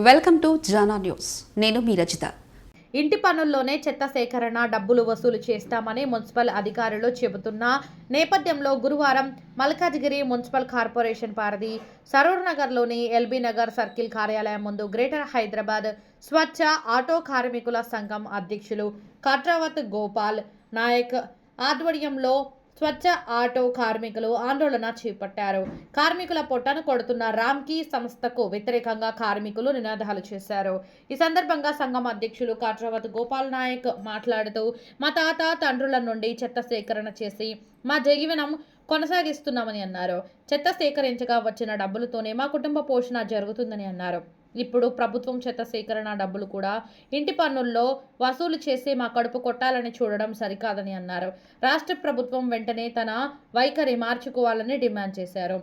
Welcome to Jana news. నేను మీ రజిత. ఇంటి పనుల్లోనే చెత్త సేకరణ డబ్బులు వసూలు చేస్తామని మున్సిపల్ అధికారులు చెబుతున్న నేపథ్యంలో గురువారం మల్కాజిగిరి మున్సిపల్ కార్పొరేషన్ పరిధి సరూర్ నగర్లోని ఎల్బీ నగర్ సర్కిల్ కార్యాలయం ముందు గ్రేటర్ హైదరాబాద్ స్వచ్ఛ ఆటో కార్మికుల సంఘం అధ్యక్షులు కట్రావత్ గోపాల్ నాయక్ ఆధ్వర్యంలో స్వచ్ఛ ఆటో కార్మికులు ఆందోళన చేపట్టారు. కార్మికుల పొట్టను కొడుతున్న రామ్కీ సంస్థకు వ్యతిరేకంగా కార్మికులు నినాదాలు చేశారు. ఈ సందర్భంగా సంఘం అధ్యక్షులు కట్రావత్ గోపాల్ నాయక్ మాట్లాడుతూ, మా తాత తండ్రుల నుండి చెత్త సేకరణ చేసి మా జీవనం కొనసాగిస్తున్నామని అన్నారు. చెత్త సేకరించగా వచ్చిన డబ్బులతోనే మా కుటుంబ పోషణ జరుగుతుందని అన్నారు. ఇప్పుడు ప్రభుత్వం చెత్త సేకరణ డబ్బులు కూడా ఇంటి పన్నుల్లో వసూలు చేసి మా కడుపు కొట్టాలని చూడడం సరికాదని అన్నారు. రాష్ట్ర ప్రభుత్వం వెంటనే తన వైఖరి మార్చుకోవాలని డిమాండ్ చేశారు.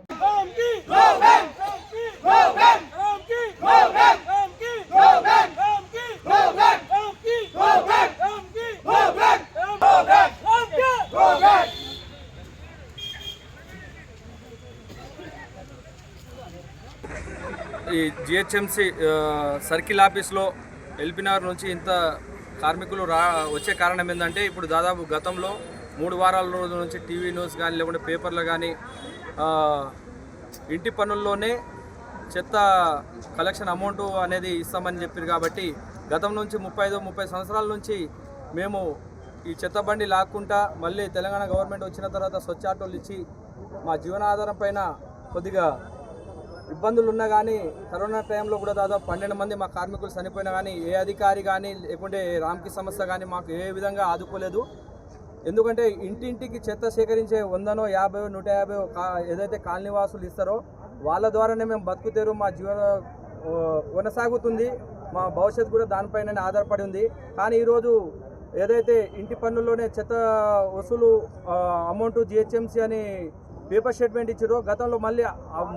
ఈ జిహెచ్ఎంసి సర్కిల్ ఆఫీస్లో ఎల్బీ నగర్ నుంచి ఇంత కార్మికులు వచ్చే కారణం ఏంటంటే, ఇప్పుడు దాదాపు గతంలో 3 వారాల రోజుల నుంచి టీవీ న్యూస్ కానీ లేకుంటే పేపర్లు కానీ ఇంటి పనుల్లోనే చెత్త కలెక్షన్ అమౌంట్ అనేది ఇస్తామని చెప్పారు. కాబట్టి గతం నుంచి 30 సంవత్సరాల నుంచి మేము ఈ చెత్త బండి లాక్కుంటా మళ్ళీ తెలంగాణ గవర్నమెంట్ వచ్చిన తర్వాత స్వచ్ఛ ఆటోలు ఇచ్చి మా జీవనాధారం పైన కొద్దిగా ఇబ్బందులు ఉన్నా కానీ కరోనా టైంలో కూడా దాదాపు 12 మంది మా కార్మికులు చనిపోయినా కానీ ఏ అధికారి కానీ లేకుంటే రామ్కీ సంస్థ కానీ మాకు ఏ విధంగా ఆదుకోలేదు. ఎందుకంటే ఇంటింటికి చెత్త సేకరించే 100, 50, 150 ఏదైతే కాలనీవాసులు ఇస్తారో వాళ్ళ ద్వారానే మేము బతుకుతారు, మా జీవన కొనసాగుతుంది, మా భవిష్యత్తు కూడా దానిపైన ఆధారపడి ఉంది. కానీ ఈరోజు ఏదైతే ఇంటి పన్నుల్లోనే చెత్త వసూలు అమౌంట్ జిహెచ్ఎంసీ అని పేపర్ స్టేట్మెంట్ ఇచ్చారో గతంలో మళ్ళీ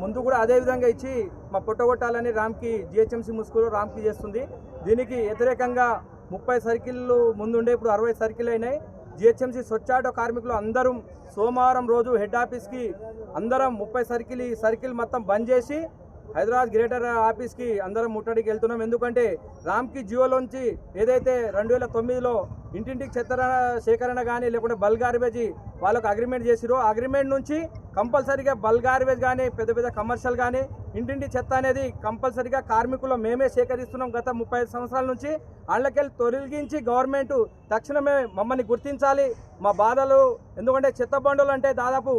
ముందు కూడా అదే విధంగా ఇచ్చి మా పొట్టగొట్టాలని రామ్కీ జిహెచ్ఎంసీ ముసుగులో రామ్కీ చేస్తుంది. దీనికి వ్యతిరేకంగా 30 సర్కిళ్ళు ముందుండే ఇప్పుడు 60 సర్కిల్ అయినాయి. జిహెచ్ఎంసీ స్వచ్ఛ ఆటో కార్మికులు అందరం సోమవారం రోజు హెడ్ ఆఫీస్కి అందరం 30 సర్కిల్ మొత్తం బంద్ చేసి హైదరాబాద్ గ్రేటర్ ఆఫీస్కి అందరం ముట్టడికి వెళ్తున్నాం. ఎందుకంటే రామ్కీ జియోలోంచి ఏదైతే 2009లో ఇంటింటికి చెత్త సేకరణ కానీ లేకుంటే బల్క్ గార్బేజ్ వాళ్ళకు అగ్రిమెంట్ చేసిరో అగ్రిమెంట్ నుంచి కంపల్సరీగా బల్క్ గార్బేజ్ కానీ పెద్ద కమర్షియల్ కానీ ఇంటింటి చెత్త అనేది కంపల్సరీగా కార్మికులు మేమే సేకరిస్తున్నాం గత 35 సంవత్సరాల నుంచి. వాళ్ళకెళ్ళి తొలగించి గవర్నమెంట్ తక్షణమే మమ్మల్ని గుర్తించాలి, మా బాధలు. ఎందుకంటే చెత్త బండులు అంటే దాదాపు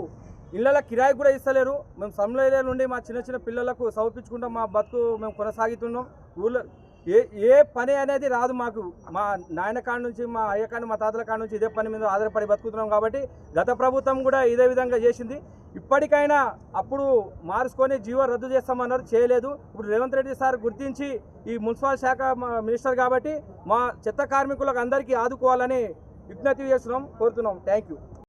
ఇళ్ళ కిరాయి కూడా ఇస్తలేరు. మేము సమ్లైల నుండి మా చిన్న పిల్లలకు చదివించుకుంటాం, మా బతుకు మేము కొనసాగుతున్నాం. ఊళ్ళో ఏ పని అనేది రాదు మాకు. మా నాయన కాడ నుంచి మా అయ్య కాడ మా తాతల కాడ నుంచి ఇదే పని మీద ఆధారపడి బతుకుతున్నాం. కాబట్టి గత ప్రభుత్వం కూడా ఇదే విధంగా చేసింది. ఇప్పటికైనా అప్పుడు మార్చుకొని జీవో రద్దు చేస్తామన్నారు, చేయలేదు. ఇప్పుడు రేవంత్ రెడ్డి సార్ గుర్తించి ఈ మున్సిపల్ శాఖ మినిస్టర్ కాబట్టి మా చెత్త కార్మికులకు అందరికీ ఆదుకోవాలని విజ్ఞప్తి చేస్తున్నాం, కోరుతున్నాం. Thank you.